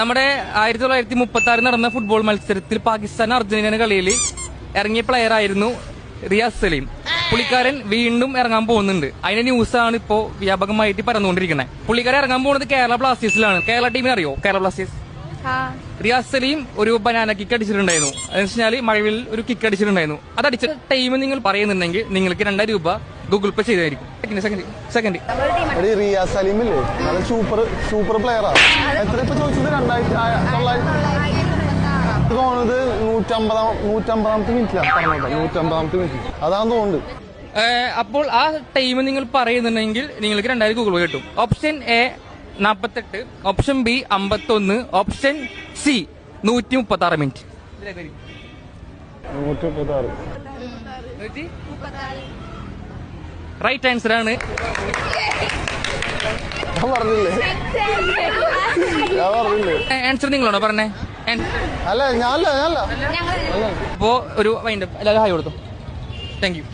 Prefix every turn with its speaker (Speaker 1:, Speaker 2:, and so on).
Speaker 1: നമ്മുടെ 1936 നടന്ന ഫുട്ബോൾ മത്സരത്തിൽ പാകിസ്ഥാൻ അർജന്റീന കളിയിൽ ഇറങ്ങിയ പ്ലെയർ ആയിരുന്നു റിയാസ് സലീം. പുള്ളിക്കാരൻ വീണ്ടും ഇറങ്ങാൻ പോകുന്നുണ്ട്. അതിന്റെ ന്യൂസാണ് ഇപ്പോ വ്യാപകമായിട്ട് പരന്നുകൊണ്ടിരിക്കുന്നത്. പുള്ളിക്കാരൻ ഇറങ്ങാൻ പോകുന്നത് കേരള ബ്ലാസ്റ്റേഴ്സിലാണ്. കേരള ടീമിനെ അറിയോ? കേരള ബ്ലാസ്റ്റേഴ്സ്. റിയാസ് സലീം ഒരു ബനാന കിക്ക് അടിച്ചിട്ടുണ്ടായിരുന്നു. അതെന്ന് വെച്ചാൽ മഴവിൽ ഒരു കിക്ക് അടിച്ചിട്ടുണ്ടായിരുന്നു. അതടിച്ച ടൈം നിങ്ങൾ പറയുന്നുണ്ടെങ്കിൽ നിങ്ങൾക്ക് 2000 രൂപ ഗൂഗിൾ പേ ചെയ്തായിരിക്കും. സെക്കൻഡ്
Speaker 2: റിയാസ് സലീമില്ലേ, നല്ല സൂപ്പർ പ്ലെയറാ. എത്ര ഇപ്പൊ ചോദിച്ചത്? 150ാമത്തെ മിനിറ്റിലാണ് പറഞ്ഞത്. 150ാമത്തെ മിനിറ്റ് അതാന്ന് തോന്നുന്നുണ്ട്.
Speaker 1: അപ്പോൾ ആ ടൈം നിങ്ങൾ പറയുന്നുണ്ടെങ്കിൽ നിങ്ങൾക്ക് 2000 ഗൂഗിൾ പേ കിട്ടും. Option A 48, option B 51, option C 136 minute.
Speaker 2: 136
Speaker 1: right answer ആണ്.
Speaker 2: ഞാൻ പറഞ്ഞില്ലേ
Speaker 1: ആൻസർ നിങ്ങളാണോ പറഞ്ഞേ?
Speaker 2: അല്ല ഞാനല്ല.
Speaker 1: അപ്പോ ഒരു വൈൻഡപ്പ് എല്ലാവരും ഹായ് കൊടുത്തു. Thank you.